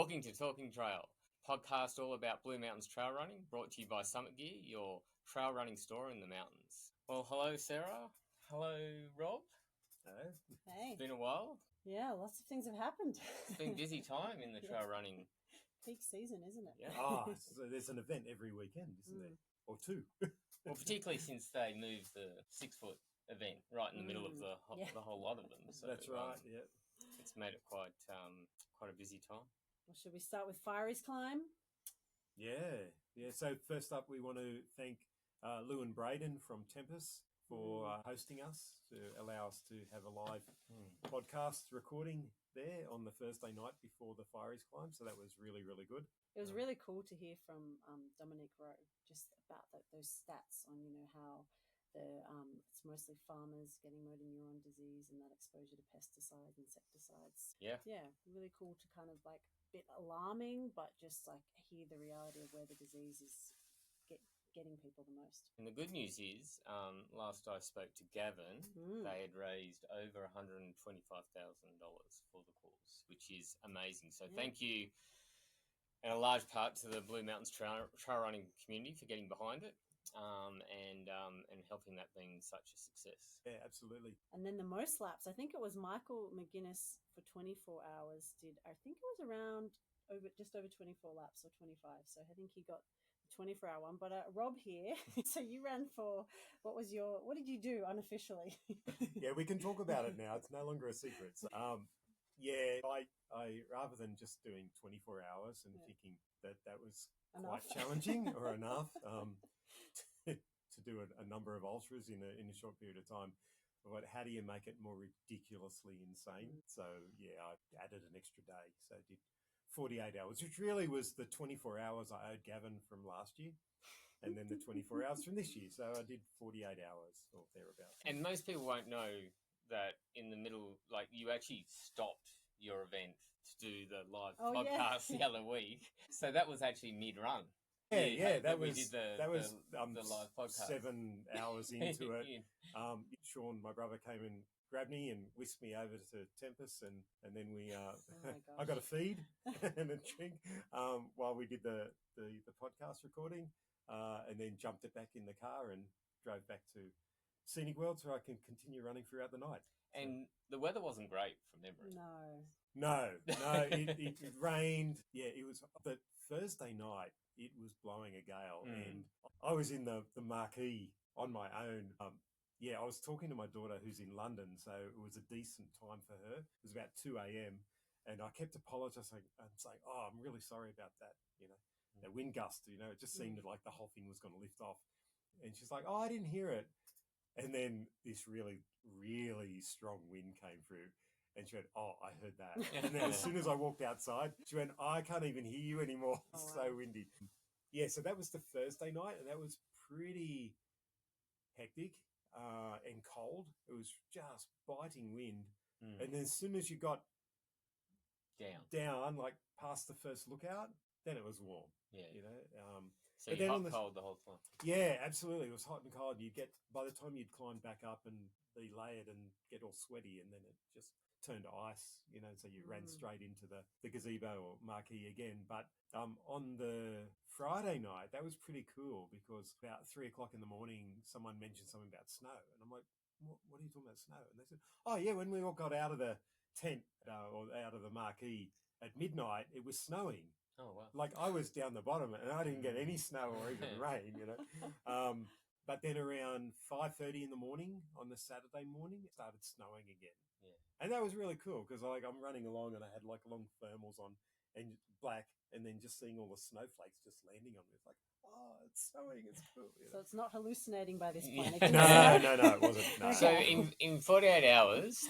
Walking to Talking Trail, podcast all about Blue Mountains trail running, brought to you by Summit Gear, your trail running store in the mountains. Well, hello, Sarah. Hello, Rob. Hello. Hey. It's been a while. Yeah, lots of things have happened. It's been a busy time in the trail running. Peak season, isn't it? Yeah. So there's an event every weekend, isn't there? Or two. Well, particularly since they moved the 6-foot event right in the middle of the whole lot of them. So that's right. Yeah. It's made it quite a busy time. Well, should we start with Fiery's Climb? Yeah. So first up, we want to thank Lou and Braden from Tempest for hosting us to allow us to have a live podcast recording there on the Thursday night before the Fiery's Climb. So that was really, really good. It was really cool to hear from Dominic Rowe just about those stats on, how it's mostly farmers getting motor neuron disease and that exposure to pesticides, insecticides. Yeah. Yeah, really cool to kind of like bit alarming, but just like hear the reality of where the disease is getting people the most. And the good news is, last I spoke to Gavin, they had raised over $125,000 for the cause, which is amazing. So thank you, and a large part to the Blue Mountains trail running community for getting behind it. And helping that being such a success. Yeah, absolutely. And then the most laps, I think it was Michael McGuinness for 24 hours I think it was around just over 24 laps or 25. So I think he got the 24-hour one. But Rob here, so you ran for, what did you do unofficially? Yeah, we can talk about it now. It's no longer a secret. So, I rather than just doing 24 hours and thinking that was quite challenging or enough, to do a number of ultras in a short period of time. But how do you make it more ridiculously insane? So I added an extra day. So I did 48 hours, which really was the 24 hours I owed Gavin from last year, and then the 24 hours from this year. So I did 48 hours or thereabouts. And most people won't know that in the middle, like you actually stopped your event to do the live podcast the other week. So that was actually mid-run. That was the live podcast. 7 hours into it. Sean, my brother, came and grabbed me and whisked me over to Tempest, and then we I got a feed and a drink while we did the podcast recording, and then jumped it back in the car and drove back to Scenic World so I can continue running throughout the night. And the weather wasn't great from memory. No, it rained. Yeah, it was the Thursday night. It was blowing a gale, and I was in the marquee on my own. I was talking to my daughter who's in London, so it was a decent time for her. It was about 2 a.m, and I kept apologising and saying, "Oh, I'm really sorry about that. That wind gust. It just seemed like the whole thing was going to lift off." And she's like, "Oh, I didn't hear it." And then this really, really strong wind came through. And she went, "Oh, I heard that." And then as soon as I walked outside, she went, "I can't even hear you anymore. It's so windy." Yeah, so that was the Thursday night, and that was pretty hectic and cold. It was just biting wind. And then as soon as you got down, like past the first lookout, then it was warm. Yeah. So but you then cold the whole time. Yeah, absolutely. It was hot and cold. By the time you'd climb back up and be layered and get all sweaty, and then it just turned to ice, so you ran straight into the gazebo or marquee again. But on the Friday night, that was pretty cool because about 3 o'clock in the morning, someone mentioned something about snow. And I'm like, what are you talking about snow? And they said, "Oh, yeah, when we all got out of the tent or out of the marquee at midnight, it was snowing." Oh, wow. Like I was down the bottom and I didn't get any snow or even rain, But then around 5:30 in the morning on the Saturday morning, it started snowing again. Yeah. And that was really cool because I'm running along and I had like long thermals on and black, and then just seeing all the snowflakes just landing on me. It's like, oh, it's snowing, it's cool. So it's not hallucinating by this point. No, it wasn't. No. So in 48 hours,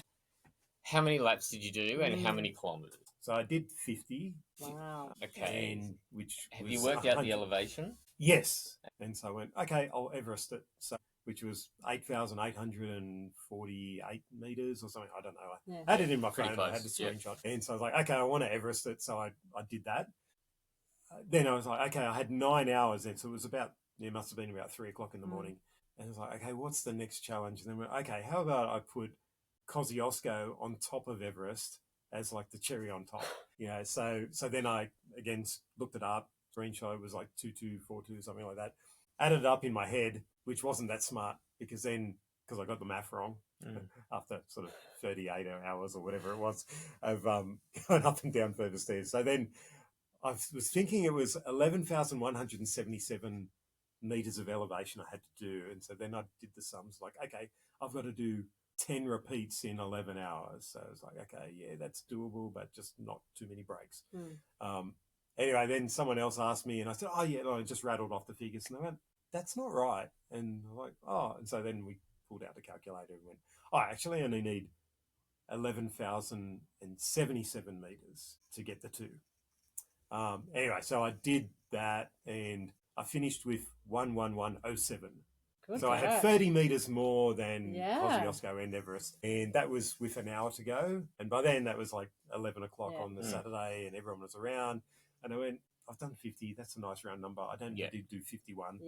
how many laps did you do and how many kilometres? So I did 50. Wow. Okay. Have you was worked out the elevation? Yes. And so I went, okay, I'll Everest it. So, which was 8,848 meters or something. I don't know. I had it in my phone. I had the screenshot. Yeah. And so I was like, okay, I want to Everest it. So I did that. Then I was like, okay, I had 9 hours then. So it was it must have been about 3 o'clock in the morning. And I was like, okay, what's the next challenge? And then we went, okay, how about I put Kosciuszko on top of Everest as like the cherry on top. So then I again looked it up. Screenshot, it was like 2242, something like that. Added it up in my head, which wasn't that smart because I got the math wrong after sort of 38 hours or whatever it was of going up and down further stairs. So then I was thinking it was 11,177 meters of elevation I had to do. And so then I did the sums like, okay, I've got to do 10 repeats in 11 hours. So I was like, okay, yeah, that's doable, but just not too many breaks. Anyway, then someone else asked me and I said, oh, yeah, no, I just rattled off the figures. And they went, that's not right. And I'm like, oh. And so then we pulled out the calculator and went, oh, I actually only need 11,077 meters to get the 2. Anyway, so I did that and I finished with 11107. So I had 30 meters more than Kosciuszko and Everest. And that was with an hour to go. And by then that was like 11 o'clock on the Saturday and everyone was around. And I went, I've done 50. That's a nice round number. I don't need to do 51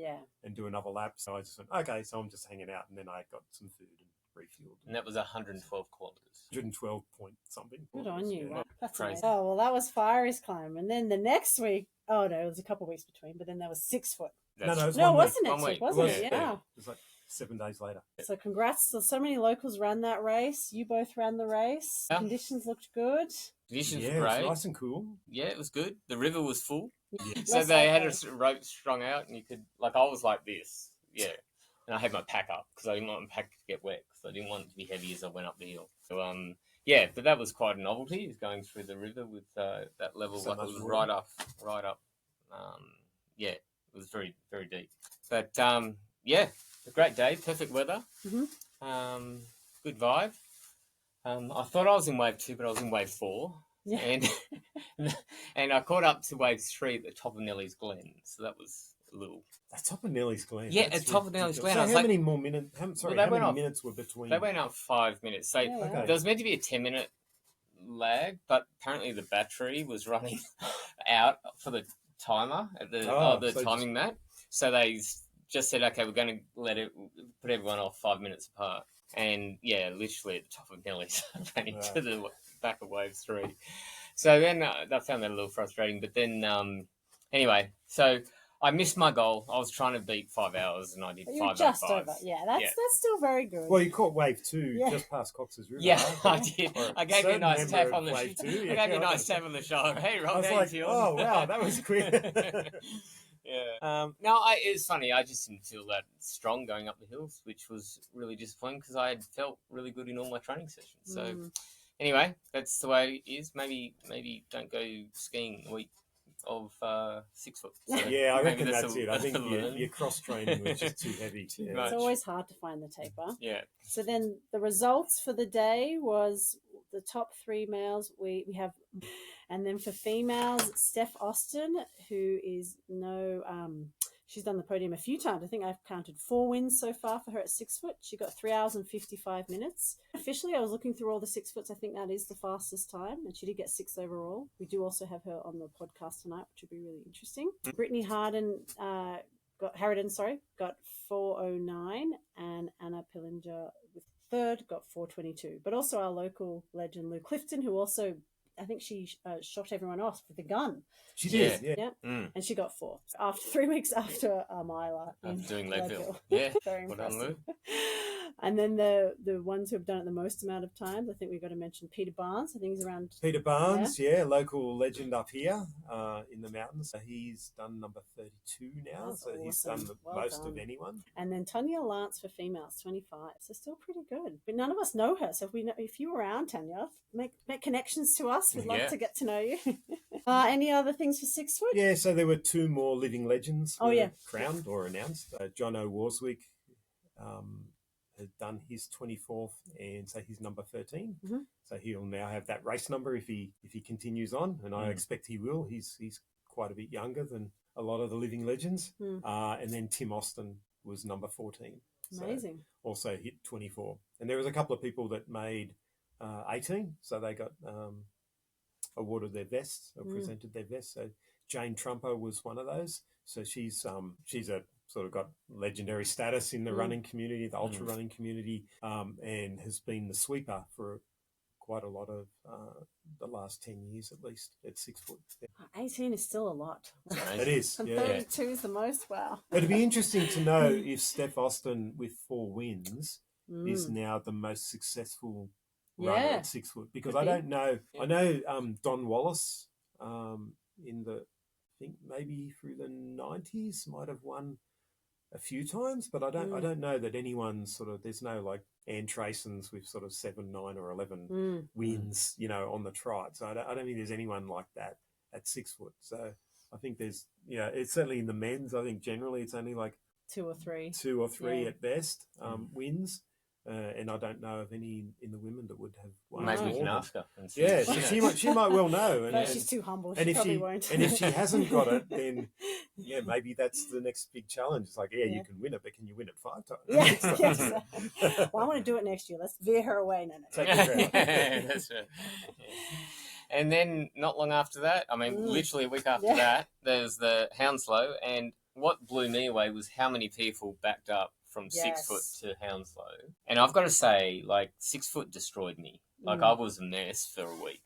and do another lap. So I just went, okay, so I'm just hanging out. And then I got some food and refueled. And that was 112 kilometres. 112 point something. Good on you. Yeah. Wow. That's Crazy. amazing. Oh, well, that was Fiery's climb. And then the next week, it was a couple of weeks between, but then there was 6 foot. No, it was No, 1 week. wasn't it? 1 week. Wasn't It it? was, Yeah. It was like 7 days later. So congrats. So many locals ran that race. You both ran the race. Yeah. Conditions looked good. Conditions Yeah, were it was great. nice and cool. Yeah, it was good. The river was full. Yeah. So Yes, they had okay. a rope strung out and you could, like, I was like this. Yeah. And I had my pack up because I didn't want my pack to get wet because I didn't want it to be heavy as I went up the hill. So, yeah, but that was quite a novelty, is going through the river with that level. So like much it was water. right up. Yeah, it was very, very deep. But, yeah, a great day, perfect weather, good vibe. I thought I was in wave 2, but I was in wave 4. Yeah. And I caught up to wave 3 at the top of Nelly's Glen. So that was a little... At top of Nelly's Glen. Yeah, That's at top of Nelly's ridiculous. Glen. I So was how like- many more minutes? How many minutes were between? They went up 5 minutes. So Yeah. there was meant to be a 10-minute lag, but apparently the battery was running out for the timer at the timing mat. So they just said, okay, we're going to put everyone off 5 minutes apart. And yeah, literally at the top of Nelly's, I ran into the back of wave 3. So then I found that a little frustrating. But then, anyway, so I missed my goal. I was trying to beat 5 hours, and I did 5:05. You're just over. Yeah, that's still very good. Well, you caught wave 2 just past Cox's River. Yeah, right? I did. Or I gave you a certain nice member tap of on the wave 2, I gave you a nice tap on the shoulder. Hey, I Rob, was how like, you oh wow, that was quick. Yeah. No, it's funny. I just didn't feel that strong going up the hills, which was really disappointing because I had felt really good in all my training sessions. So, anyway, that's the way it is. Maybe don't go skiing a week of 6 foot. So Yeah, I maybe reckon that's it. I think learn. your cross training was just too heavy. Yeah. much. It's always hard to find the taper. Yeah. So then the results for the day was the top 3 males we have, and then for females, Steph Austin, who is she's done the podium a few times. I think I've counted 4 wins so far for her at 6 foot. She got 3 hours and 55 minutes. Officially, I was looking through all the 6 foots. I think that is the fastest time, and she did get 6 overall. We do also have her on the podcast tonight, which will be really interesting. Brittany Harridan got 4:09, and Anna Pillinger with 3rd got 4:22. But also our local legend Lou Clifton, who also, I think she shot everyone off with a gun. She did, yeah. Yeah. And she got 4th after 3 weeks after Mila. After doing Leadville. Leadville. Yeah. Very Well done, impressive. Lou. And then the ones who have done it the most amount of times, I think we've got to mention Peter Barnes. I think he's around. Peter Barnes, local legend up here in the mountains. So he's done number 32 now. That's so he's awesome. done the Well most done. of anyone. And then Tanya Lance for females, 25. So still pretty good. But none of us know her. So if you're around, Tanya, make connections to us. We'd love to get to know you. Any other things for 6 foot? Yeah, so there were 2 more living legends crowned or announced. John O'Warswick had done his 24th, and so he's number 13. Mm-hmm. So he'll now have that race number if he continues on, and I expect he will. He's quite a bit younger than a lot of the living legends. And then Tim Austin was number 14. Amazing. So also hit 24. And there was a couple of people that made 18, so they got awarded their vests or presented their vests. So Jane Trumper was one of those. So she's a sort of got legendary status in the running community, the ultra running community, and has been the sweeper for quite a lot of the last 10 years at least at 6 foot. Yeah. 18 is still a lot. It is, And yeah. 32 is the most. Wow. It'd be interesting to know if Steph Austin with 4 wins is now the most successful runner at 6 foot, because I don't know. I know Don Wallace in the, I think maybe through the 90s might have won a few times, but I don't know that anyone sort of, there's no like Ann Traysons with sort of 7, 9 or 11 wins, you know, on the trot. So I don't think there's anyone like that at 6 foot. So I think there's, you know, it's certainly in the men's, I think generally it's only like 2 or 3 at best wins. And I don't know of any in the women that would have won. Maybe we can ask her. And see. Yeah, so she might well know. But she's too humble. And She probably won't. and if she hasn't got it, then yeah, maybe that's the next big challenge. It's like, you can win it, but can you win it 5 times? Yes. Well, I want to do it next year. Let's veer her away. No. Take the crown. That's right. Yeah. And then not long after that, I mean, literally a week after that, there's the Hounslow. And what blew me away was how many people backed up from 6 foot to Hounslow. And I've got to say, like, 6 foot destroyed me. Like, I was a mess for a week.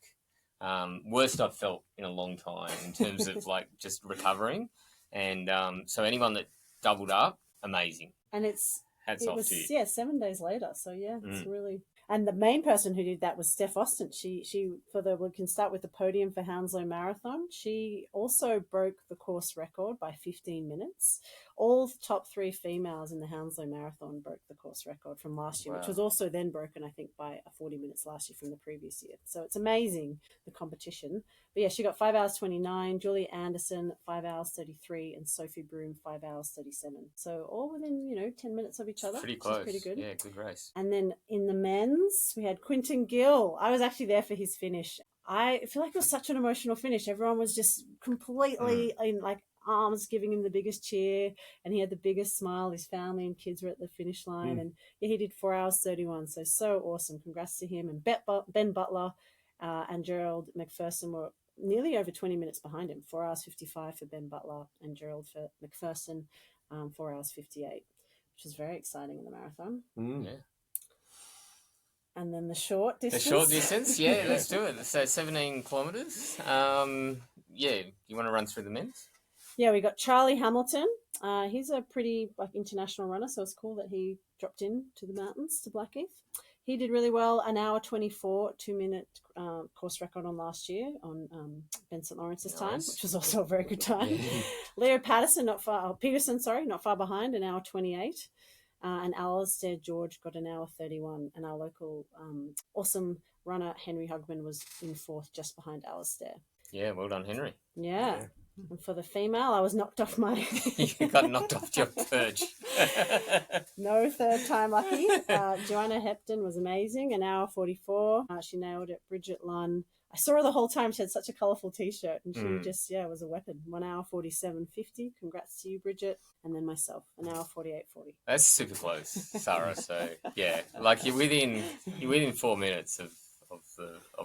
Worst I've felt in a long time in terms of, like, just recovering. And so anyone that doubled up, amazing. And Hats off to you. Yeah, 7 days later. So, yeah, it's really... And the main person who did that was Steph Austin. We can start with the podium for Hounslow Marathon. She also broke the course record by 15 minutes. All top 3 females in the Hounslow Marathon broke the course record from last year, which was also then broken, I think, by 40 minutes last year from the previous year. So it's amazing, the competition. But yeah, she got 5 hours 29, Julie Anderson 5 hours 33, and Sophie Broom 5 hours 37. So all within 10 minutes of each other. Pretty close. Pretty good. Yeah, good race. And then in the men's, we had Quinton Gill. I was actually there for his finish. I feel like it was such an emotional finish. Everyone was just completely in like arms, giving him the biggest cheer, and he had the biggest smile. His family and kids were at the finish line, and yeah, he did 4 hours 31. So awesome! Congrats to him. And Ben Butler and Gerald McPherson were nearly over 20 minutes behind him. 4 hours 55 for Ben Butler and Gerald for McPherson, 4 hours 58, which was very exciting in the marathon. Yeah. And then the short distance. The short distance, yeah, let's do it. So 17 kilometres. Yeah, you want to run through the men's? Yeah, we got Charlie Hamilton. He's a pretty international runner, so it's cool that he dropped in to the mountains, to Blackheath. He did really well, an hour 24, 2-minute course record on last year on Ben St. Lawrence's time, which was also a very good time. Yeah. Leo Peterson, not far behind, an hour 28. And Alistair George got an hour 31, and our local awesome runner Henry Hugman was in 4th, just behind Alistair. Yeah, well done, Henry. Yeah. And for the female, I was knocked off my... You got knocked off your perch. No third time lucky. Joanna Hepton was amazing, an hour 44. She nailed it. Bridget Lunn. I saw her the whole time. She had such a colourful T-shirt, and she just, was a weapon. 1 hour 47.50. Congrats to you, Bridget. And then myself, an hour 48.40. That's super close, Sarah. So yeah, like you're within 4 minutes of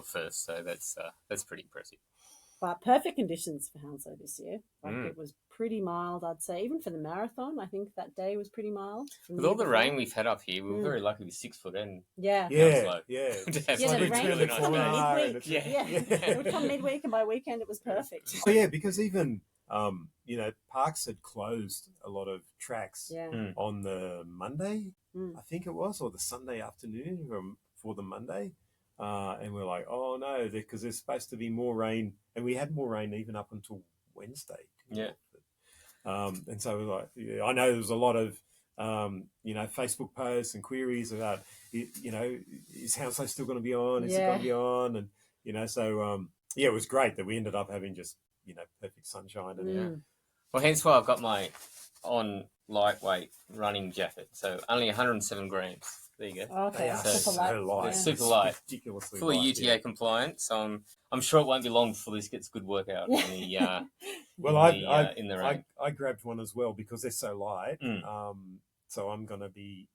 first. So that's pretty impressive. But perfect conditions for Hounslow this year. Like it was pretty mild, I'd say. Even for the marathon, I think that day was pretty mild. With all the rain we've had up here, we were very lucky with 6 foot and Hounslow. The rain really would nice come midweek. Yeah. It would come midweek, and by weekend it was perfect. Oh yeah, because even parks had closed a lot of tracks on the Monday, I think it was, or the Sunday afternoon for the Monday. And we're like, oh no, because there's supposed to be more rain, and we had more rain even up until Wednesday. Yeah. And so we're like, I know there was a lot of, Facebook posts and queries about, is Hounslow still going to be on? Is it going to be on? And, so, it was great that we ended up having just, perfect sunshine. And Well, hence why I've got my on lightweight running jacket. So only 107 grams. There you go. Okay, super light. They're super light. Ridiculously fully light, UTA compliant. So I'm sure it won't be long before this gets a good workout in the well, in the rain. I grabbed one as well because they're so light. So I'm going to be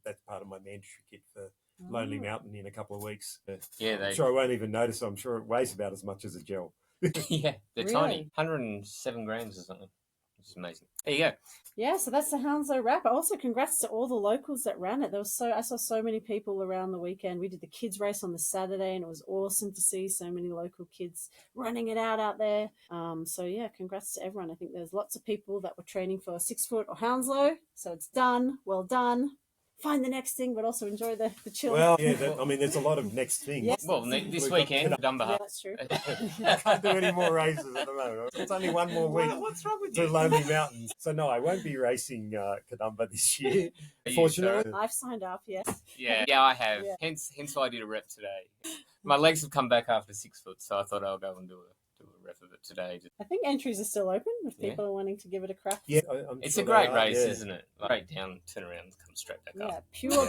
that's part of my mandatory kit for Lonely Mountain in a couple of weeks. I'm sure I won't even notice. I'm sure it weighs about as much as a gel. Yeah, they're Really? tiny. 107 grams or something. It's amazing. There you go. Yeah, so that's the Hounslow wrap. Also, congrats to all the locals that ran it. I saw so many people around the weekend. We did the kids race on the Saturday, and it was awesome to see so many local kids running it out there. So yeah, congrats to everyone. I think there's lots of people that were training for 6 foot or Hounslow, so it's done. Well done. Find the next thing, but also enjoy the chill. Well, yeah, there's a lot of next things. Yes. Well, this weekend, Dunbar. Yeah, that's true. I can't do any more races at the moment. It's only one more week. What's wrong with To you? Lonely Mountains. So no, I won't be racing Kadumba this year. Fortunately. I've signed up, yes. Yeah, I have. Yeah. Hence why I did a rep today. My legs have come back after 6 foot, so I thought I'll go and do a rep of it today. I think entries are still open if people are wanting to give it a crack. Yeah, It's sure a great they are, race, yeah. isn't it? Like, straight down, turn around, come straight back Yeah, up. pure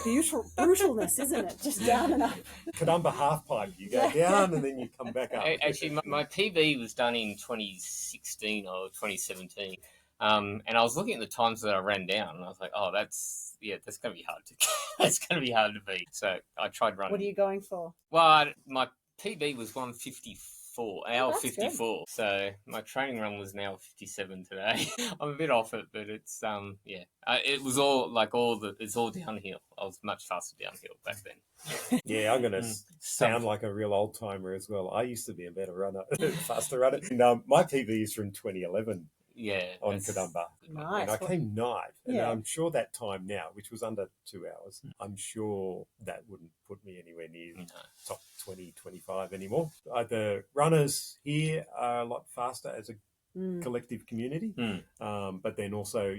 brutalness, isn't it? Just down and up. Kadumba half pipe. You go down and then you come back up. Actually, my PB was done in 2016 or 2017. And I was looking at the times that I ran down, and I was like, "Oh, that's going to be hard to that's going to be hard to beat." So I tried running. What are you going for? Well, my PB was 154, hour that's 54. So my training run was an hour 57 today. I'm a bit off it, but it's it was it's all downhill. I was much faster downhill back then. Yeah, I'm going to sound like a real old timer as well. I used to be a better runner, faster runner. And my PB is from 2011. Yeah, on Kadumba. Nice. And I came ninth. And Yeah. I'm sure that time now, which was under 2 hours, I'm sure that wouldn't put me anywhere near top 20, 25 anymore. The runners here are a lot faster as a collective community. But then also,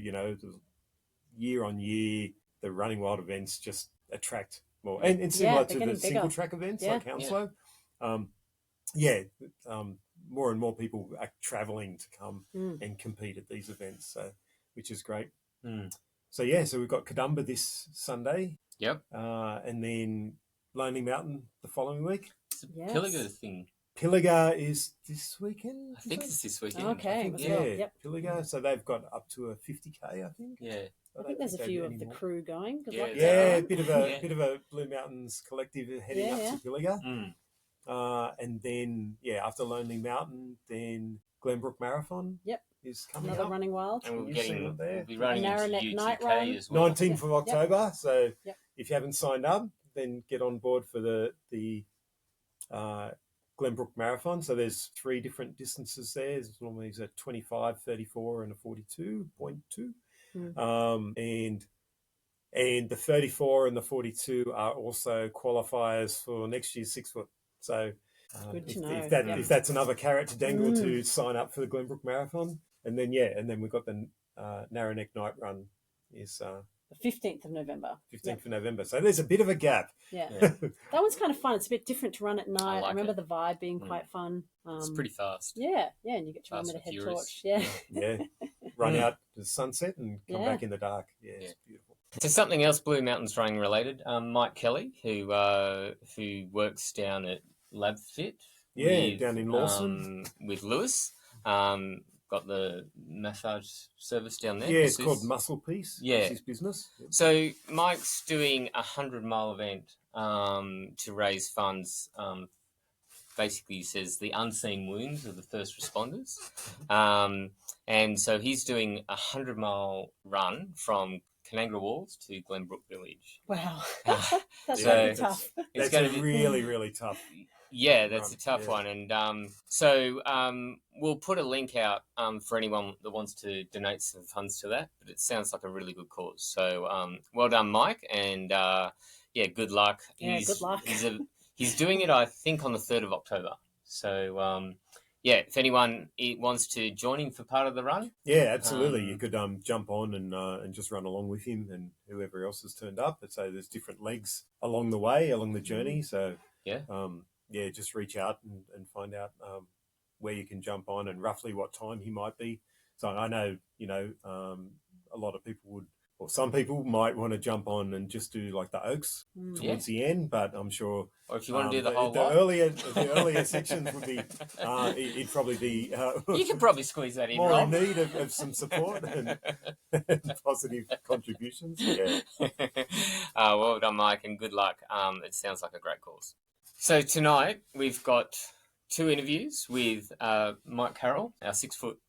year on year, the Running Wild events just attract more. And similar to the single track events like Hounslow. More and more people are travelling to come and compete at these events, so which is great. So we've got Kadumba this Sunday. Yep. And then Lonely Mountain the following week. It's a Pilliga thing. Pilliga is this weekend? I think it's this weekend. Okay. Pilliga. So they've got up to a 50K, I think. Yeah. I think there's a few of the crew going. A bit of a Blue Mountains collective heading up to Pilliga. And then, after Lonely Mountain, then Glenbrook Marathon is coming Another up. Running Wild. And we'll be running Narrowneck into night UTK run. as well. 19th of October. So if you haven't signed up, then get on board for the Glenbrook Marathon. So there's 3 different distances there. There's normally a 25, 34, and a 42.2. And the 34 and the 42 are also qualifiers for next year's 6 foot. So Good to know. if that's another carrot to dangle to sign up for the Glenbrook Marathon. And then we've got the Narrowneck Night Run is the 15th of November. 15th of November. So there's a bit of a gap. Yeah. That one's kind of fun. It's a bit different to run at night. I remember the vibe being quite fun. It's pretty fast. Yeah, and you get to run with a head torch. Yeah. Run out to sunset and come back in the dark. Yeah, it's beautiful. So something else Blue Mountains running related, Mike Kelly, who works down at LabFit. Down in Lawson. With Lewis. Got the massage service down there. Yeah, it's called Muscle Piece. Yeah. It's his business. So Mike's doing a 100-mile event to raise funds. Basically, he says the unseen wounds of the first responders. And so he's doing a 100-mile run from Canangra Walls to Glenbrook Village. Wow. That's going to be tough. It's going to be really, really tough. Yeah, that's a tough one. And so we'll put a link out for anyone that wants to donate some funds to that. But it sounds like a really good cause. So well done, Mike. And good luck. Good luck. He's doing it, I think, on the 3rd of October. So, if anyone wants to join him for part of the run. Yeah, absolutely. You could jump on and just run along with him and whoever else has turned up. So there's different legs along the way, along the journey. So, just reach out and find out where you can jump on and roughly what time he might be. So I know, a lot of people would, or some people might want to jump on and just do like the Oaks towards the end, but I'm sure. Or if you want to do the whole lot. The earlier sections would be, it'd probably be. You could probably squeeze that in, more Rob. in need of some support and positive contributions. Yeah. Well done, Mike, and good luck. It sounds like a great cause. So tonight we've got 2 interviews with Mike Carroll, our 6 foot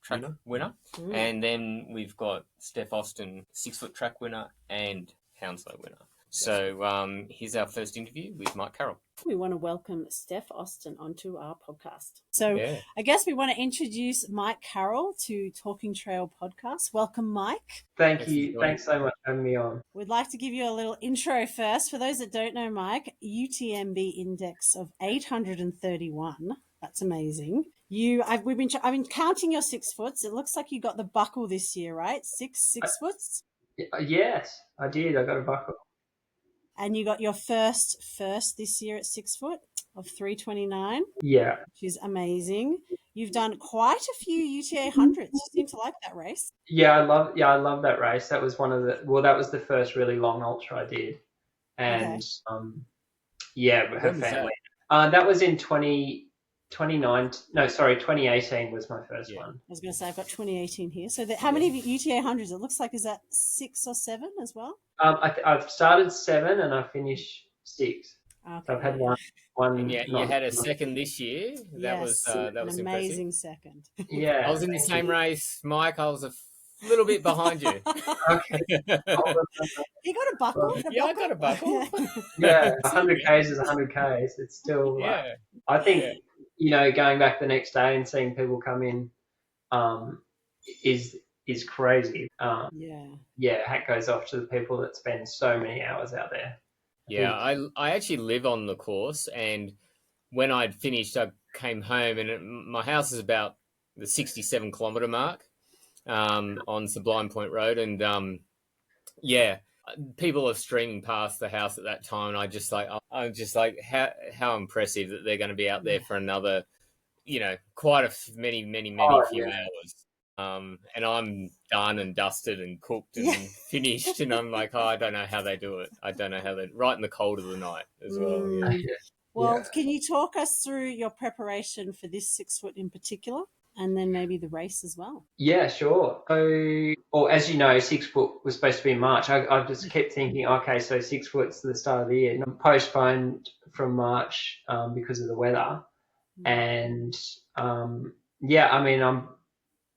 track winner. And then we've got Steph Austin, 6-foot track winner and Hounslow winner. So here's our first interview with Mike Carroll. We want to welcome Steph Austin onto our podcast. So I guess we want to introduce Mike Carroll to Talking Trail podcast. Welcome, Mike. Thank you. Thanks so much for having me on. We'd like to give you a little intro first. For those that don't know, Mike, UTMB index of 831. That's amazing. I've been counting your 6 foots. It looks like you got the buckle this year, right? Six foots. Yes, I did. I got a buckle. And you got your first this year at 6 foot of 329. Yeah. Which is amazing. You've done quite a few UTA hundreds. You seem to like that race. Yeah, I love that race. That was that was the first really long ultra I did. And her family. That was in 2018 was my first one. I was going to say I've got 2018 here. So how many UTA hundreds? It looks like, is that 6 or 7 as well? I've started 7 and I finished 6. Okay. So I've had one. And you had a second this year. That was an amazing impressive. Second. Yeah, I was in the same race, Mike. I was a little bit behind you. Okay. You got a buckle? I got a buckle. Yeah, 100 Ks is 100 Ks. It's still. I think going back the next day and seeing people come in, is crazy. Hat goes off to the people that spend so many hours out there. Yeah, I actually live on the course, and when I'd finished, I came home, and my house is about the 67-kilometre mark on Sublime Point Road, and people are streaming past the house at that time, and I'm just like, how impressive that they're going to be out there for another, quite many few hours. And I'm done and dusted and cooked and finished, and I'm like, I don't know how they do it. I don't know how they right in the cold of the night as well. Well, can you talk us through your preparation for this 6 foot in particular, and then maybe the race as well? Yeah, sure. So, as you know, 6 foot was supposed to be in March. I just kept thinking, okay, so 6 foot's the start of the year. And postponed from March because of the weather. And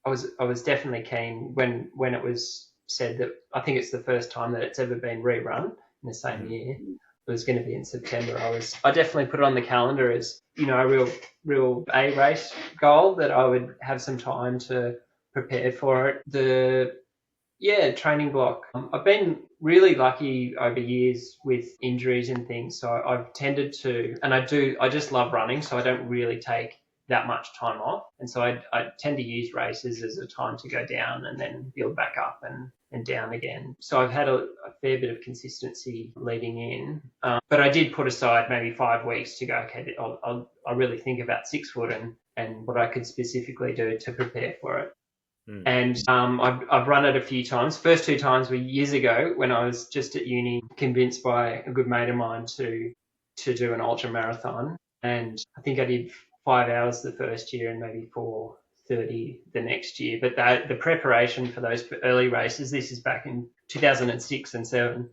I was definitely keen when it was said that I think it's the first time that it's ever been rerun in the same year. It was going to be in September. I definitely put it on the calendar as, a real A race goal, that I would have some time to prepare for it. The training block. I've been really lucky over years with injuries and things. So I've tended to, and I just love running. So I don't really take that much time off, and so I tend to use races as a time to go down and then build back up and down again. So I've had a fair bit of consistency leading in, but I did put aside maybe 5 weeks to go, okay, I'll really think about 6 foot and what I could specifically do to prepare for it. And I've run it a few times. First 2 times were years ago when I was just at uni, convinced by a good mate of mine to do an ultra marathon, and I think I did 5 hours the first year and maybe 4:30 the next year. But the preparation for those early races, this is back in 2006 and 7,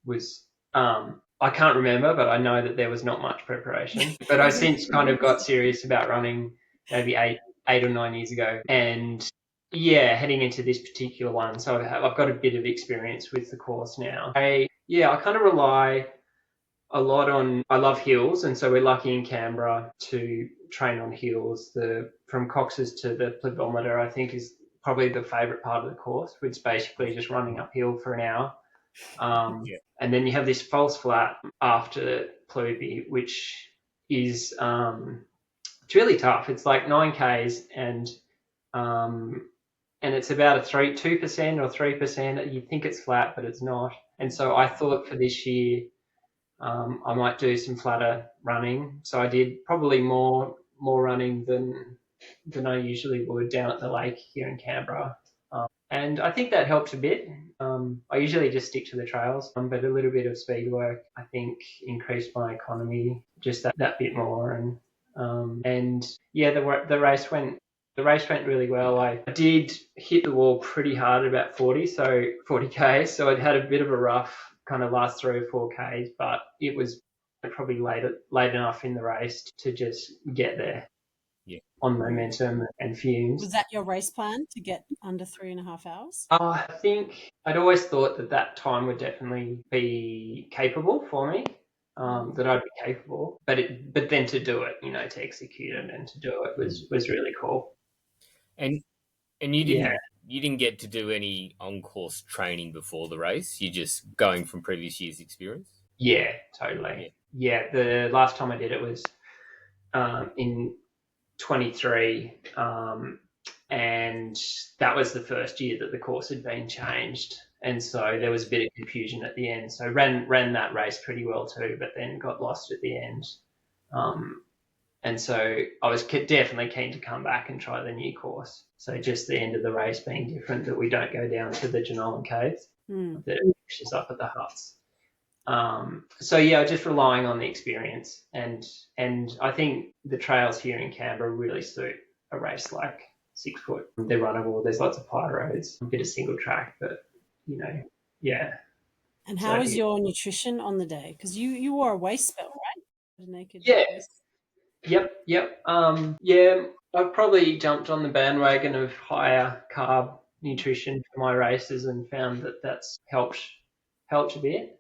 was I can't remember, but I know that there was not much preparation. But I since kind of got serious about running maybe eight or 9 years ago, and heading into this particular one. So I've got a bit of experience with the course now. I kind of rely a lot on, I love hills, and so we're lucky in Canberra to train on hills. From Cox's to the Pleobometer, I think, is probably the favourite part of the course, which is basically just running uphill for an hour. And then you have this false flat after Pleoby, which is it's really tough. It's like 9 Ks and it's about a 2% or 3%. You think it's flat, but it's not. And so I thought for this year, I might do some flatter running. So I did probably more running than I usually would down at the lake here in Canberra. And I think that helped a bit. I usually just stick to the trails, but a little bit of speed work, I think, increased my economy just that bit more. The race went really well. I did hit the wall pretty hard at about 40 Ks. So I'd had a bit of a rough kind of last 3 or 4 Ks, but it was probably late enough in the race to just get there. on momentum and fumes. Was that your race plan to get under 3.5 hours? I think I'd always thought that time would definitely be capable for me, that I'd be capable. But then to do it, to execute it and to do it was really cool. And you didn't get to do any on-course training before the race. You're just going from previous year's experience. Yeah, totally. Yeah, the last time I did it was in 23, and that was the first year that the course had been changed, and so there was a bit of confusion at the end. So ran that race pretty well too, but then got lost at the end. And so I was definitely keen to come back and try the new course. So just the end of the race being different, that we don't go down to the Jenolan Caves, that it finishes up at the huts. So just relying on the experience, and I think the trails here in Canberra really suit a race like 6 foot. They're runnable. There's lots of pie roads, a bit of single track, but yeah. And how was your nutrition on the day? Because you wore a waist belt, right? Naked. Yeah. Yep. I've probably jumped on the bandwagon of higher carb nutrition for my races and found that that's helped a bit.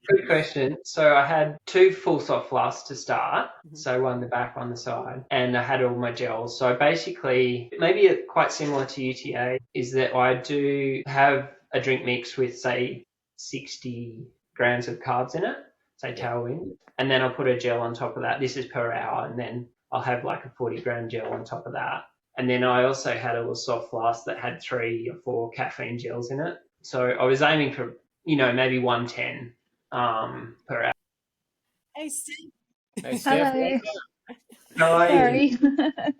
Good question. So I had 2 full soft flasks to start, so one the back, one the side, and I had all my gels. So basically, maybe quite similar to UTA, is that I do have a drink mix with, say, 60 grams of carbs in it, say tailwind, and then I'll put a gel on top of that. This is per hour, and then I'll have like a 40-gram gel on top of that. And then I also had a little soft flask that had 3 or 4 caffeine gels in it. So I was aiming for, maybe 110 per hour. Hey, Steve. Hey, Steph. Hello. How are you? Sorry.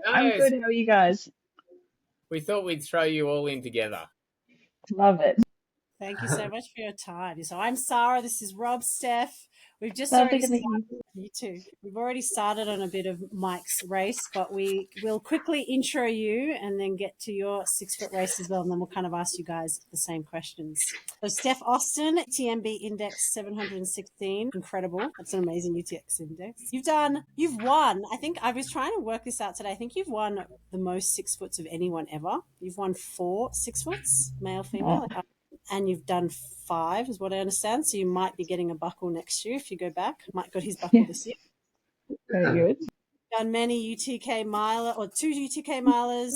I'm good. How are you guys? We thought we'd throw you all in together. Love it. Thank you so much for your time. So I'm Sarah. This is Rob, Steph. We've just Lovely already to meet started. You too. We've already started on a bit of Mike's race, but we will quickly intro you and then get to your 6 foot race as well, and then we'll kind of ask you guys the same questions. So Steph Austin, TMB index 716, incredible. That's an amazing UTX index. You've won. I think I was trying to work this out today. I think you've won the most 6 foots of anyone ever. You've won 4 6 foots, male, female. Oh. And you've done 5, is what I understand. So you might be getting a buckle next year if you go back. Mike got his buckle this year. Very good. Done many UTK miler or 2 UTK milers,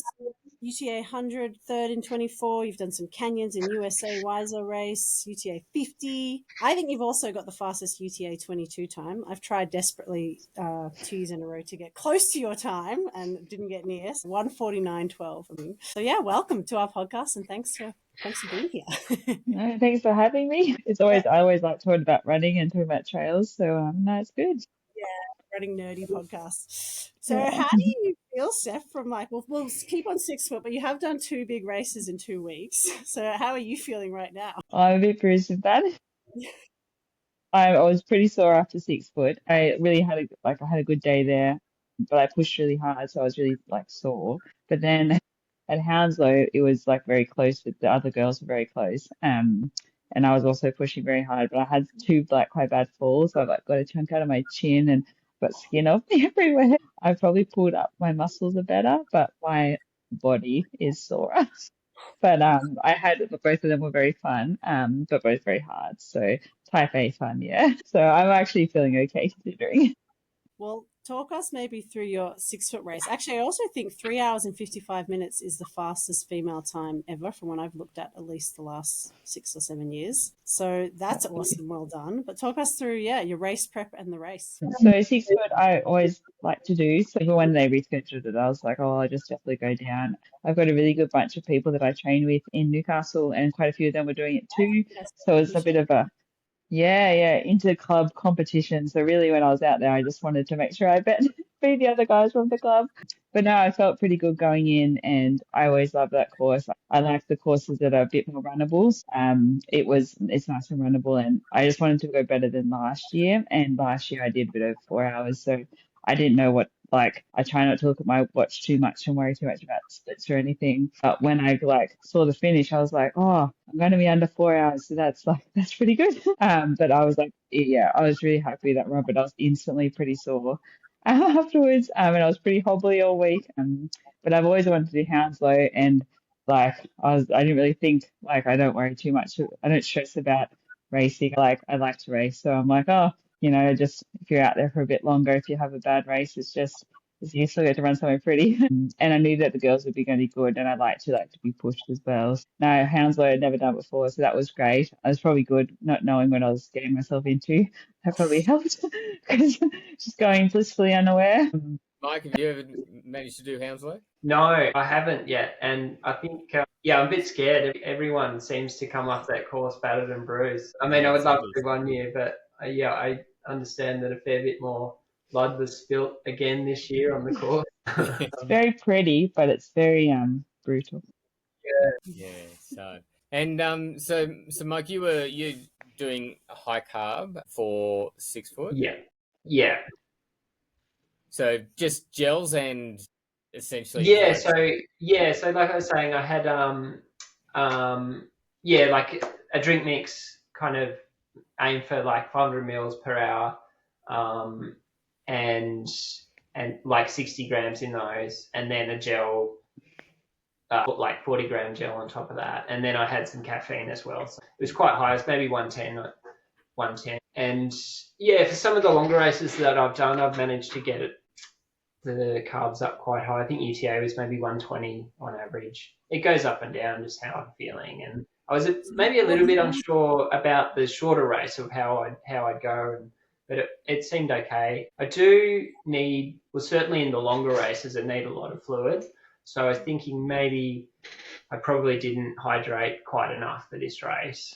UTA 100, 3rd in 24. You've done some canyons in USA Wiser race, UTA 50. I think you've also got the fastest UTA 22 time. I've tried desperately 2 years in a row to get close to your time and didn't get near. So 1:49.12. So yeah, welcome to our podcast and thanks for being here. No, thanks for having me. I always like talking about running and talking about trails. So no, it's good. Running nerdy podcast. So how do you feel, Steph, from we'll keep on 6 foot, but you have done 2 big races in 2 weeks. So how are you feeling right now? I'm a bit bruised with that. I was pretty sore after 6 foot. I really had a good day there, but I pushed really hard, so I was really sore. But then at Hounslow, it was very close with the other girls were very close. And I was also pushing very hard, but I had 2 quite bad falls. So I got a chunk out of my chin and got skin off me everywhere. I probably pulled up my muscles are better, but my body is sore. But I had both of them were very fun, but both very hard. So type A fun, yeah. So I'm actually feeling okay considering. Well, talk us maybe through your 6 foot race. Actually, I also think 3 hours and 55 minutes is the fastest female time ever from when I've looked at least the last 6 or 7 years. So that's awesome. Well done. But talk us through, your race prep and the race. So 6 foot, I always like to do. So even when they rescheduled it, I was like, I'll just definitely go down. I've got a really good bunch of people that I train with in Newcastle, and quite a few of them were doing it too. So it's a bit of a inter-club competition. So really when I was out there, I just wanted to make sure I beat the other guys from the club. But no, I felt pretty good going in, and I always love that course. I like the courses that are a bit more runnable. It's nice and runnable, and I just wanted to go better than last year. And last year I did a bit over 4 hours, so I didn't know what like I try not to look at my watch too much and worry too much about splits or anything. But when I like saw the finish, I was like, oh, I'm going to be under 4 hours, so that's pretty good. But I was like, yeah, I was really happy with that run, but I was instantly pretty sore afterwards, and I was pretty hobbly all week. But I've always wanted to do Hounslow, and like I didn't really think, like, I don't worry too much. I don't stress about racing. Like I like to race, so I'm like, oh, just if you're out there for a bit longer, if you have a bad race, you still get to run somewhere pretty. And I knew that the girls would be going to be good, and I like to be pushed as well. No, Hounslow I'd never done before, so that was great. I was probably good not knowing what I was getting myself into. That probably helped because just going blissfully unaware. Mike, have you ever managed to do Hounslow? No, I haven't yet, and I think I'm a bit scared. Everyone seems to come off that course battered and bruised. I mean, I would love to do one year, but I understand that a fair bit more blood was spilt again this year on the course. It's very pretty, but it's very brutal. Yeah. So Mike, you're doing a high carb for 6 foot. Yeah. So just gels and essentially. Yeah. So like I was saying, I had like a drink mix, kind of aim for like 500 mils per hour, and like 60 grams in those, and then a gel, like 40 gram gel on top of that, and then I had some caffeine as well. So it was quite high. It was maybe 110. And yeah, for some of the longer races that I've done, I've managed to get the carbs up quite high. I think UTA was maybe 120 on average. It goes up and down just how I'm feeling, and I was maybe a little bit unsure about the shorter race of how I'd go, but it seemed okay. I do need, well, certainly in the longer races, I need a lot of fluid. So I was thinking maybe I probably didn't hydrate quite enough for this race.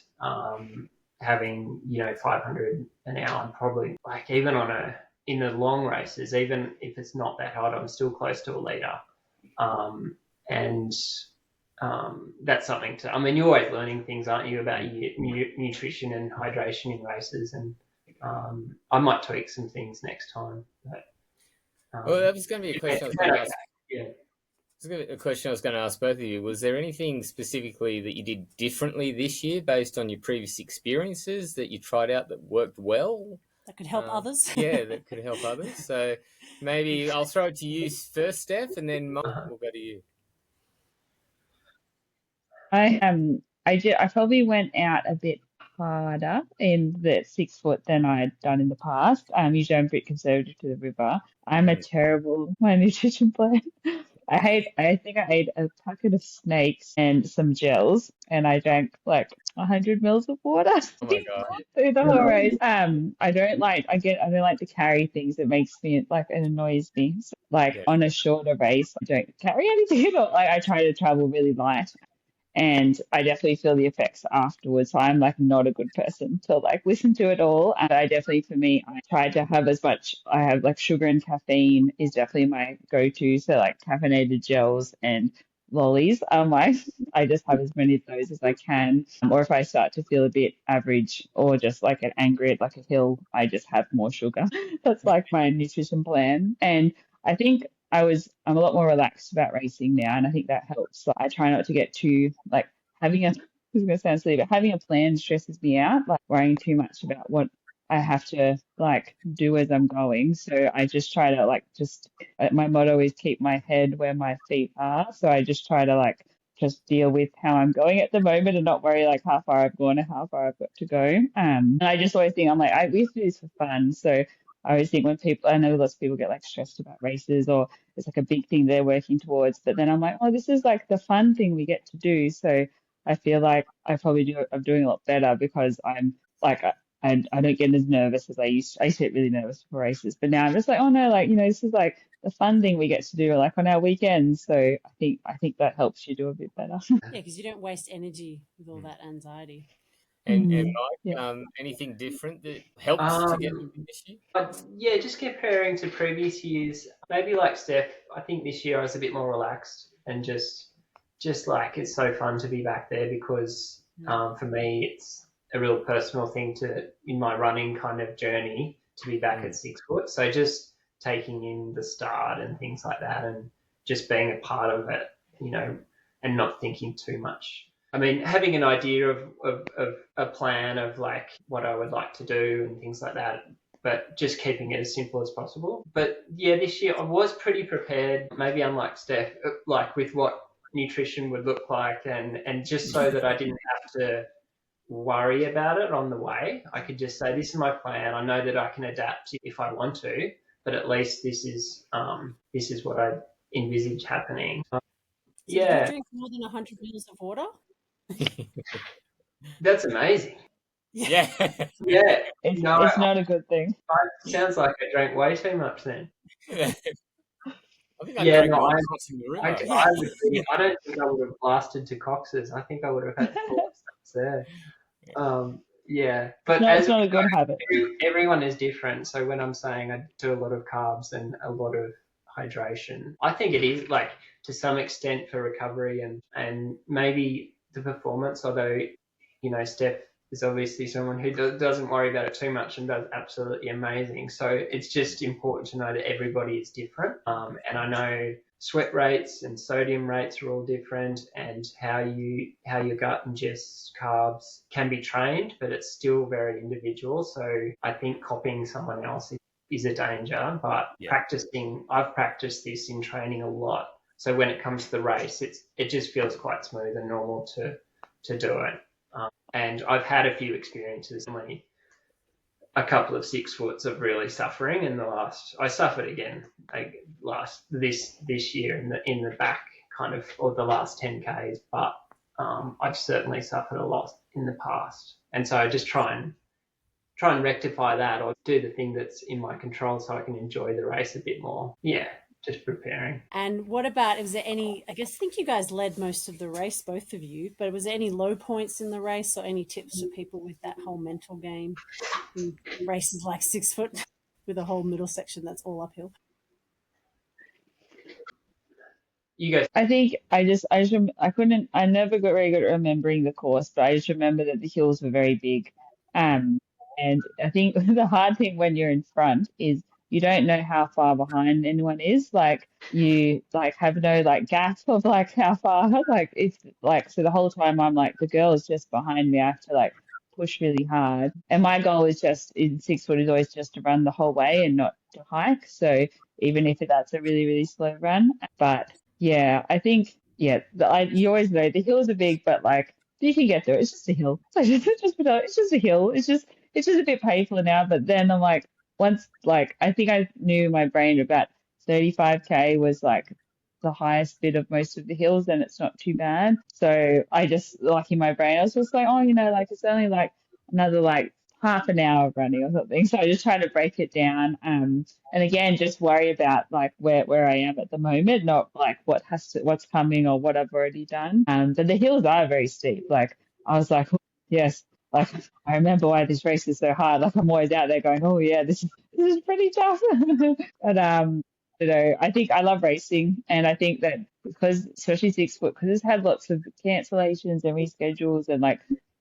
Having 500 an hour, I'm probably like, even in the long races, even if it's not that hot, I'm still close to a litre. And that's something you're always learning things, aren't you, about nutrition and hydration in races, and I might tweak some things next time. But, well, that was going to be a question I was going to ask. Yeah. A question I was going to ask both of you. Was there anything specifically that you did differently this year based on your previous experiences that you tried out that worked well? That could help others? Yeah, that could help others. So maybe I'll throw it to you first, Steph, and then Mike will go to you. I probably went out a bit harder in the 6 foot than I had done in the past. Usually I'm a bit conservative to the river. I'm a terrible my nutrition plan. I think I ate a packet of snakes and some gels, and I drank like 100 mils of water. Oh my God. Through the whole race. I don't like to carry things. It makes me it annoys me. So, on a shorter race, I don't carry anything at all. I try to travel really light. And I definitely feel the effects afterwards. So I'm not a good person to listen to it all. And I definitely, for me, I try to have as much. I have sugar and caffeine is definitely my go-to. So caffeinated gels and lollies. I just have as many of those as I can. Or if I start to feel a bit average or just get angry at a hill, I just have more sugar. That's my nutrition plan. And I think I'm a lot more relaxed about racing now, and I think that helps. I try not to get too having a this is gonna sound silly, but having a plan stresses me out, worrying too much about what I have to do as I'm going. So I just try to my motto is keep my head where my feet are. So I just try to just deal with how I'm going at the moment and not worry how far I've gone and how far I've got to go. And I just always think we used to do this for fun. So I always think I know lots of people get stressed about races or it's a big thing they're working towards, but then I'm this is the fun thing we get to do. So I feel I'm doing a lot better because I'm I don't get as nervous as I used to. I used to get really nervous for races, but now I'm just oh no, this is the fun thing we get to do on our weekends. So I think that helps you do a bit better. Yeah, because you don't waste energy with all that anxiety. And Mike, anything different that helps to get this year? Yeah, just comparing to previous years, maybe like Steph, I think this year I was a bit more relaxed and just it's so fun to be back there because for me it's a real personal thing in my running kind of journey to be back at 6 foot. So just taking in the start and things like that, and just being a part of it, and not thinking too much. I mean, having an idea of a plan of like what I would like to do and things like that, but just keeping it as simple as possible. But yeah, this year I was pretty prepared, maybe unlike Steph, like with what nutrition would look like, and just so that I didn't have to worry about it on the way. I could just say, this is my plan. I know that I can adapt if I want to, but at least this is what I envisage happening. So yeah. Do you drink more than 100 mils of water? That's amazing. Yeah. Yeah. It's not a good thing. Sounds like I drank way too much then. I think I drank more across in the river. I don't think I would have blasted to Cox's. I think I would have had to call there. But it's not a good habit. Everyone is different. So when I'm saying I do a lot of carbs and a lot of hydration, I think it is like to some extent for recovery and maybe the performance, although, Steph is obviously someone who doesn't worry about it too much and does absolutely amazing. So it's just important to know that everybody is different. And I know sweat rates and sodium rates are all different, and how your gut ingests carbs can be trained, but it's still very individual. So I think copying someone else is a danger, but I've practiced this in training a lot. So when it comes to the race, it just feels quite smooth and normal to do it. And I've had a few experiences, only a couple of 6 foots of really suffering I suffered again this year in the back kind of, or the last 10Ks, but I've certainly suffered a lot in the past. And so I just try and rectify that, or do the thing that's in my control so I can enjoy the race a bit more. Yeah. Just preparing. And what about, was there any, I think you guys led most of the race, both of you, but was there any low points in the race, or any tips for people with that whole mental game in races like 6 foot with a whole middle section that's all uphill? You go. I think I never got very good at remembering the course, but I just remember that the hills were very big. And I think the hard thing when you're in front is you don't know how far behind anyone is. Like, you have no gap of how far, it's so the whole time I'm the girl is just behind me. I have to push really hard. And my goal is just in 6 foot is always just to run the whole way and not to hike. So even if that's a really, really slow run, but yeah, I think, you always know the hills are big, but you can get there. It's just a hill. It's just a hill. It's just a bit painful now. But then I'm once, I think I knew in my brain about 35K was the highest bit of most of the hills, and it's not too bad. So I just, in my brain, I was just it's only another half an hour of running or something. So I just try to break it down. And again, just worry about where I am at the moment, not what's coming or what I've already done. But the hills are very steep. I was oh, yes, I remember why this race is so hard. I'm always out there going, oh yeah, this is pretty tough. But I think I love racing, and I think that because, especially 6 foot, because it's had lots of cancellations and reschedules, and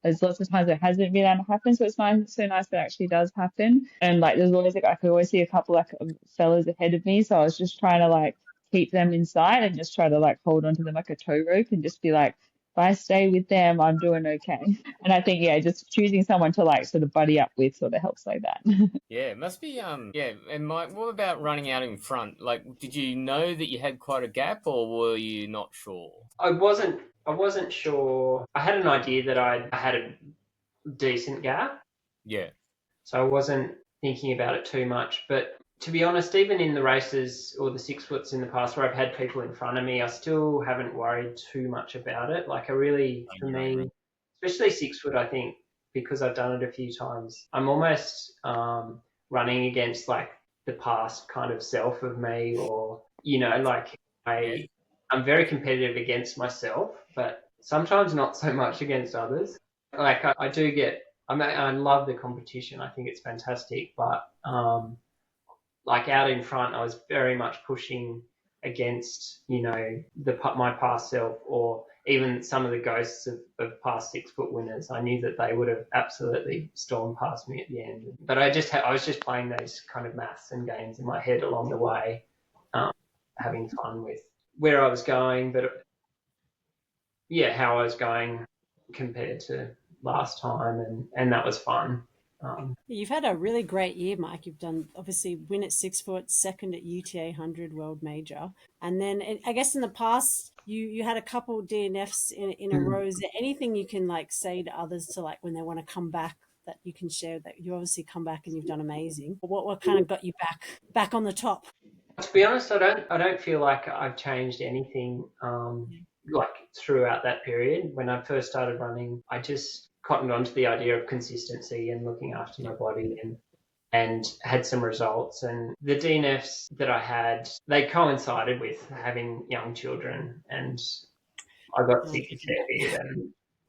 there's lots of times it hasn't been able to happen, so it's nice that it actually does happen. And there's always I could always see a couple of fellas ahead of me, so I was just trying to keep them in sight and just try to hold onto them like a tow rope and just be if I stay with them, I'm doing okay. And I think just choosing someone to sort of buddy up with sort of helps that. Yeah, it must be And Mike, what about running out in front? Did you know that you had quite a gap, or were you not sure? I wasn't sure. I had an idea that I had a decent gap. Yeah. So I wasn't thinking about it too much. But to be honest, even in the races or the 6 foots in the past where I've had people in front of me, I still haven't worried too much about it. For me, especially 6 foot, I think, because I've done it a few times, I'm almost running against the past kind of self of me, or, I'm very competitive against myself, but sometimes not so much against others. I do get, I love the competition. I think it's fantastic, but out in front, I was very much pushing against, my past self, or even some of the ghosts of past 6 foot winners, I knew that they would have absolutely stormed past me at the end. But I was just playing those kind of maths and games in my head along the way, having fun with where I was going, but yeah, how I was going compared to last time, and that was fun. You've had a really great year, Mike. You've done obviously win at 6 foot, second at UTA 100 World Major, and then I guess in the past you had a couple DNFs in a row. Is there anything you can like say to others to like when they want to come back that you can share that you obviously come back and you've done amazing? What kind of got you back on the top? To be honest, I don't feel like I've changed anything like throughout that period. When I first started running, I just cottoned onto the idea of consistency and looking after my body and had some results. And the DNFs that I had, they coincided with having young children, and I got sick a fair bit,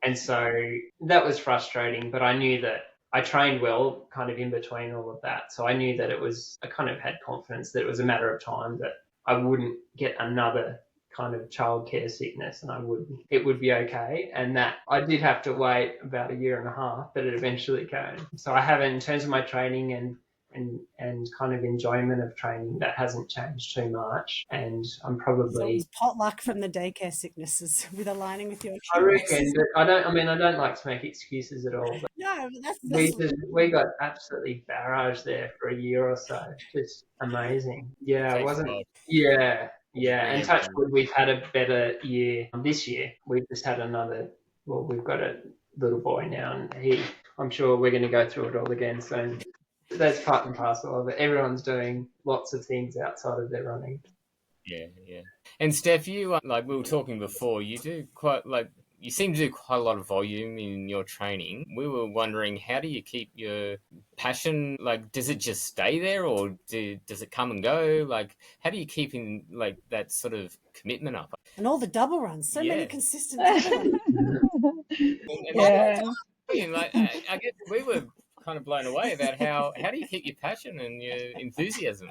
and so that was frustrating. But I knew that I trained well kind of in between all of that. So I knew that I kind of had confidence that it was a matter of time that I wouldn't get another kind of childcare sickness and it would be okay. And that I did have to wait about a year and a half, but it eventually came. So I haven't, in terms of my training and kind of enjoyment of training, that hasn't changed too much. And I'm probably... So it was potluck from the daycare sicknesses with aligning with your... I reckon, but I don't like to make excuses at all. But no, but we got absolutely barraged there for a year or so. Just amazing. Yeah, it wasn't... Yeah. And touch wood, we've had a better year this year. We've just had we've got a little boy now, and I'm sure we're going to go through it all again soon. That's part and parcel of it. Everyone's doing lots of things outside of their running. Yeah. And Steph, you like we were talking before, you seem to do quite a lot of volume in your training. We were wondering, how do you keep your passion? Like, does it just stay there, or does it come and go? Like, how do you keep in like that sort of commitment up? And all the double runs, so many consistent double runs. I guess we were kind of blown away about how do you keep your passion and your enthusiasm?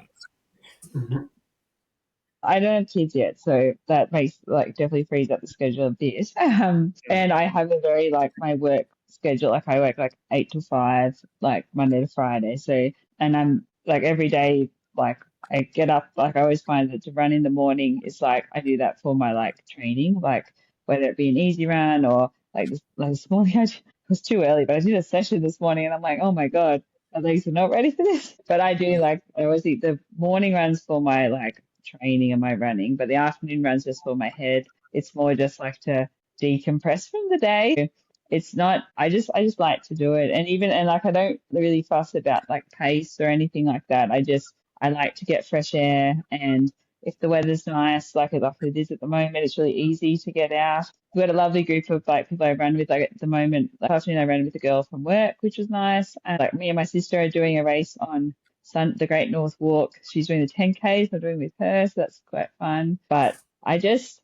I don't have kids yet, so that makes definitely frees up the schedule a bit. And I have a very my work schedule. I work 8 to 5, Monday to Friday. So, and I'm every day, I get up, I always find that to run in the morning is I do that for my training, whether it be an easy run or this morning it was too early, but I did a session this morning and I'm like, oh my God, my legs are not ready for this. But I do I always eat the morning runs for my training and my running, but the afternoon runs just for my head. It's more just to decompress from the day. It's not, I just like to do it. And I don't really fuss about pace or anything like that. I like to get fresh air, and if the weather's nice, like it is at the moment, it's really easy to get out. We've got a lovely group of people I run with. At the moment, last afternoon I ran with a girl from work, which was nice. And me and my sister are doing a race on the Great North Walk. She's doing the 10Ks. I'm doing with her, so that's quite fun. But I just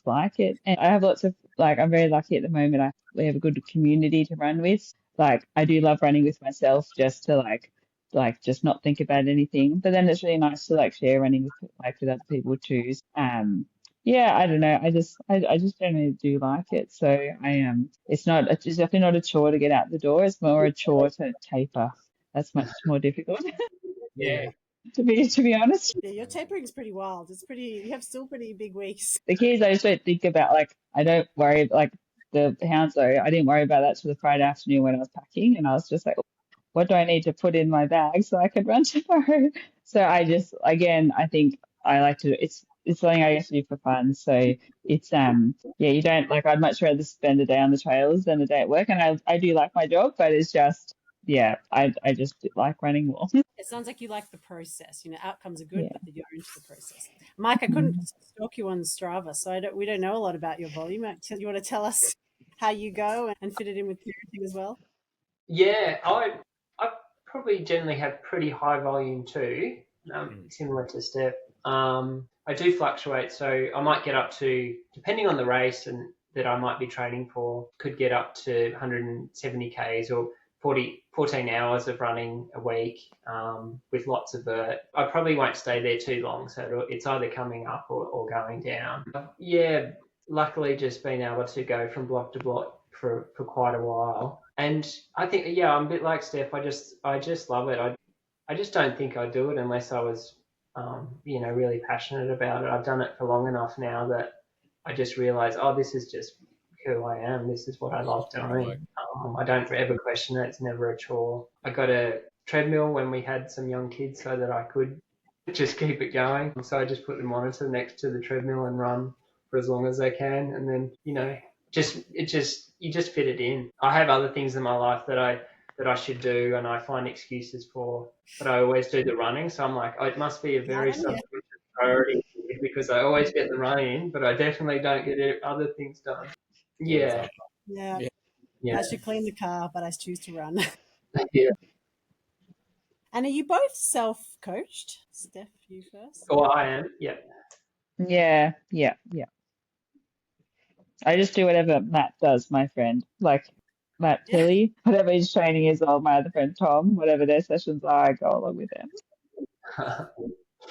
like it, and I have lots of I'm very lucky at the moment. We have a good community to run with. I do love running with myself, just to just not think about anything. But then it's really nice to share running with with other people too. Yeah, I don't know. I just generally do like it. So it's definitely not a chore to get out the door. It's more a chore to taper. That's much more difficult. Yeah. To be honest. Yeah, your tapering is pretty wild. You have still pretty big weeks. The kids, I just don't think about I don't worry the Hounslow. I didn't worry about that till the Friday afternoon when I was packing, and I was just what do I need to put in my bag so I can run tomorrow? So I think I like to. It's something I used to do for fun. So it's you don't I'd much rather spend a day on the trails than a day at work, and I do like my job, but it's just. Yeah, I just like running more. It sounds like you like the process. Outcomes are good, but you're into the process. Mike, I couldn't stalk you on Strava, so we don't know a lot about your volume. You want to tell us how you go and fit it in with parenting as well? Yeah, I probably generally have pretty high volume too, similar to Steph. I do fluctuate, so I might get up to, depending on the race and that I might be training for, could get up to 170 Ks or 14 hours of running a week with lots of vert. I probably won't stay there too long, so it's either coming up or going down. Yeah, luckily just been able to go from block to block for quite a while. And I think, yeah, I'm a bit like Steph. I just love it. I just don't think I'd do it unless I was, really passionate about it. I've done it for long enough now that I just realise, oh, this is just who I am. This is what I love doing. I don't ever question it. It's never a chore. I got a treadmill when we had some young kids so that I could just keep it going. So I just put the monitor next to the treadmill and run for as long as I can. And then, you just fit it in. I have other things in my life that I should do and I find excuses for, but I always do the running. So I'm like, oh, it must be a very subconscious priority because I always get the running in, but I definitely don't get other things done. Yeah. Yeah. Yeah. I should clean the car, but I choose to run. Yeah. And are you both self-coached? Steph, you first. Oh, I am. Yeah. Yeah. I just do whatever Matt does, my friend. Like Matt Tilly, whatever his training is, or my other friend Tom, whatever their sessions are, I go along with them.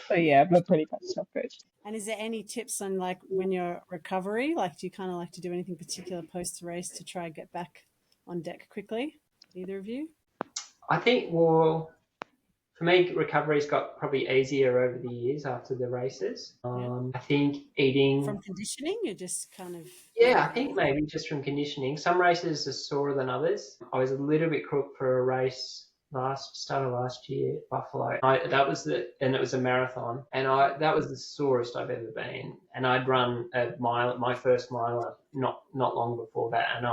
So yeah, we're pretty much self-coached. And is there any tips on like when you're recovery? Like, do you kind of like to do anything particular post-race to try and get back on deck quickly? Either of you? I think, well, for me, recovery's got probably easier over the years after the races. I think eating... From conditioning, you're just kind of... Yeah, I think maybe just from conditioning. Some races are sorer than others. I was a little bit crook for a race start of last year, Buffalo. And it was a marathon, and that was the sorest I've ever been. And I'd run my first miler not long before that, and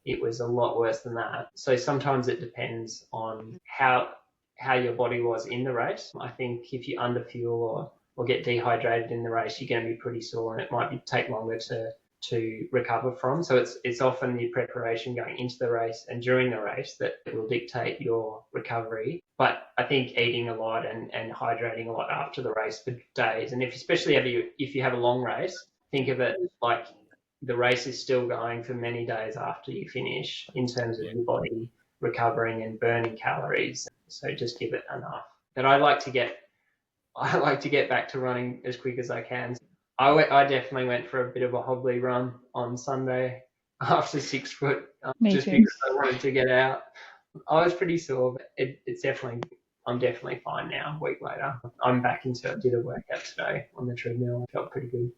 it was a lot worse than that. So sometimes it depends on how your body was in the race. I think if you underfuel or get dehydrated in the race, you're going to be pretty sore, and it might take longer to recover from. So it's often the preparation going into the race and during the race that will dictate your recovery. But I think eating a lot and hydrating a lot after the race for days, and especially if you have a long race, think of it like the race is still going for many days after you finish in terms of your body recovering and burning calories. So just give it enough. But I like to get back to running as quick as I can. I definitely went for a bit of a hobbly run on Sunday after 6 foot, just too. because I wanted to get out. I was pretty sore, but I'm definitely fine now. A week later, I'm back into it. Did a workout today on the treadmill. I felt pretty good.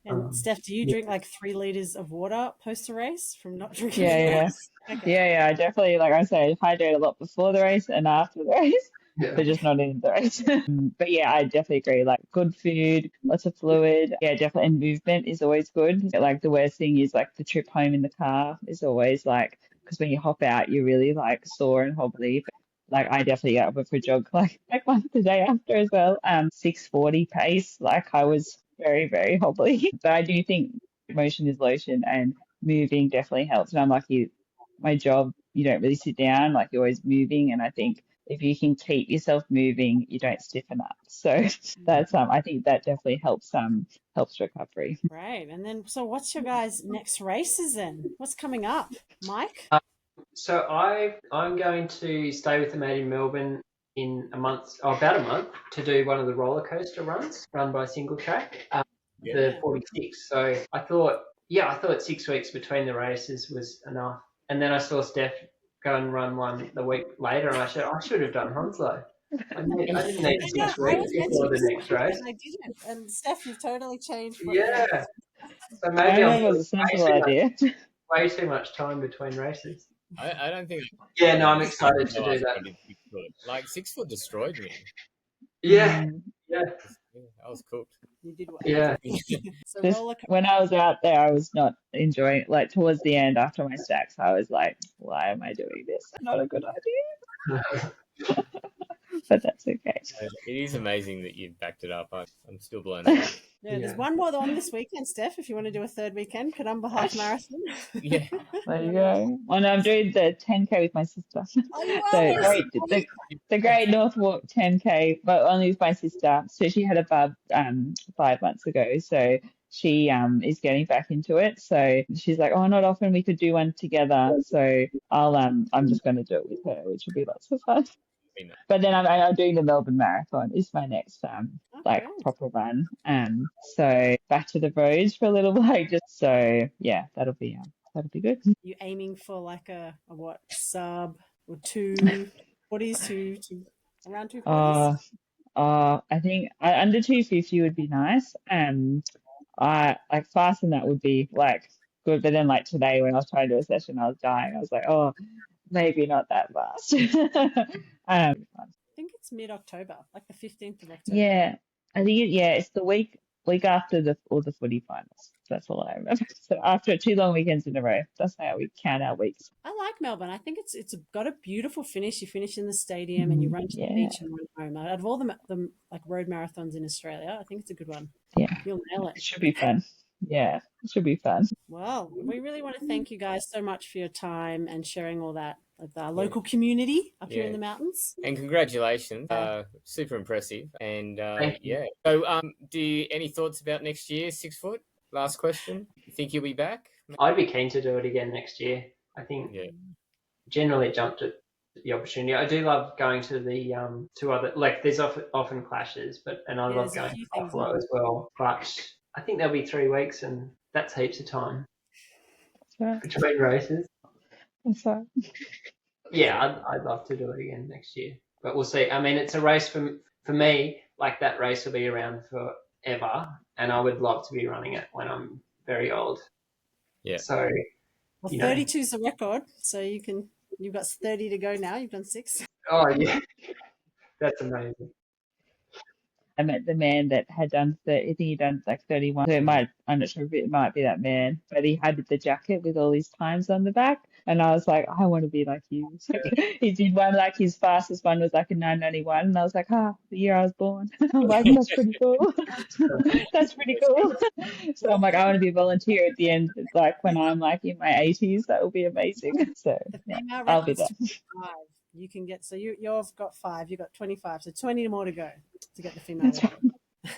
And Steph, do you drink like 3 liters of water post a race from not drinking? Yeah. Okay. Yeah. I definitely, like I say, hydrate a lot before the race and after the race. Yeah. But just not in the race. But yeah, I definitely agree. Like good food, lots of fluid. Yeah, definitely. And movement is always good. Like the worst thing is like the trip home in the car is always like, because when you hop out, you're really like sore and hobbly. Like I definitely got up for a jog like one the day after as well. 6:40 pace. Like I was very, very hobbly. But I do think motion is lotion and moving definitely helps. And I'm lucky my job, you don't really sit down, like you're always moving. And I think if you can keep yourself moving, you don't stiffen up. So that's I think that definitely helps recovery. Right. And then so what's your guys' next races then? What's coming up? Mike? So I'm going to stay with a mate in Melbourne in about a month, to do one of the roller coaster runs run by Single Track, the 46. So I thought 6 weeks between the races was enough. And then I saw Steph go and run one the week later, and I should have done Hounslow. I didn't need 6 weeks before the next race. I didn't. And Steph, you've totally changed. Yeah. So maybe I was a sensible idea. Way too much time between races. I don't think. Yeah, no, I'm excited to do that. Like 6 foot destroyed me. Yeah, I was cooked. You did well. Yeah. So when I was out there, I was not enjoying it. Like towards the end, after my stacks, I was like, "Why am I doing this? Not a good idea." But that's okay. It is amazing that you've backed it up. I'm still blown away. Yeah, there's one more on this weekend, Steph, if you want to do a third weekend. Kadumba Half Marathon. Yeah. There you go. And I'm doing the 10K with my sister. Oh, you So the Great North Walk 10K, but only with my sister. So she had a bub 5 months ago. So she is getting back into it. So she's like, oh, not often we could do one together. So I'm just going to do it with her, which will be lots of fun. But then I'm doing the Melbourne Marathon. Is my next like great. proper run. So back to the roads for a little while. Just so yeah, that'll be good. You aiming for like a what sub or 240s to around 240s? I think under 250 would be nice. I like faster than that would be like good. But then like today when I was trying to do a session, I was dying. I was like, oh, maybe not that fast. I think it's mid-October, like the 15th of October. Yeah, I think it's the week after all the footy finals. That's all I remember. So after 2 long weekends in a row, that's how we count our weeks. I like Melbourne. I think it's got a beautiful finish. You finish in the stadium and you run to the beach and run home. Out of all the like road marathons in Australia, I think it's a good one. Yeah, you'll nail it. It should be fun. Yeah, it should be fun. Well, we really want to thank you guys so much for your time and sharing all that with our local community up here in the mountains. And congratulations. Super impressive. And you. So any thoughts about next year, 6 foot? Last question. You think you'll be back? I'd be keen to do it again next year. I think generally jumped at the opportunity. I do love going to the to other, like there's often clashes, and I love going to Buffalo as well. But I think there'll be 3 weeks, and that's heaps of time between races. That's right. Yeah, I'd love to do it again next year, but we'll see. I mean, it's a race for me. Like that race will be around forever, and I would love to be running it when I'm very old. Yeah. So, well, 32 is the record, so you've got 30 to go now. You've done 6. Oh yeah, that's amazing. I met the man that had done I think he done like 31. So I'm not sure if it might be that man, but he had the jacket with all his times on the back. And I was like, I want to be like you. So he did one, like his fastest one was like a 9:91. And I was like, the year I was born. I'm like, that's pretty cool. That's pretty cool. So I'm like, I want to be a volunteer at the end, like when I'm like in my 80s. That will be amazing. So I'll be there. You can get, so you've got 5, you've got 25, so 20 more to go to get the female record.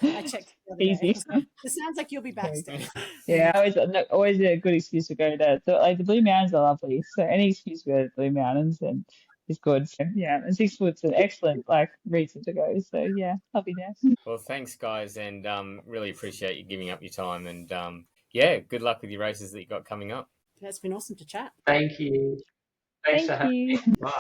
I checked the other Easy. day. It sounds like you'll be backstage. Yeah, always a good excuse to go there. So like the Blue Mountains are lovely, so any excuse to go to the Blue Mountains and is good. So, yeah, and 6 foot's an excellent like reason to go. So yeah, I'll be there. Well, thanks guys, and really appreciate you giving up your time, and good luck with your races that you got coming up. It's been awesome to chat. Thank you. Thanks for having me. Bye.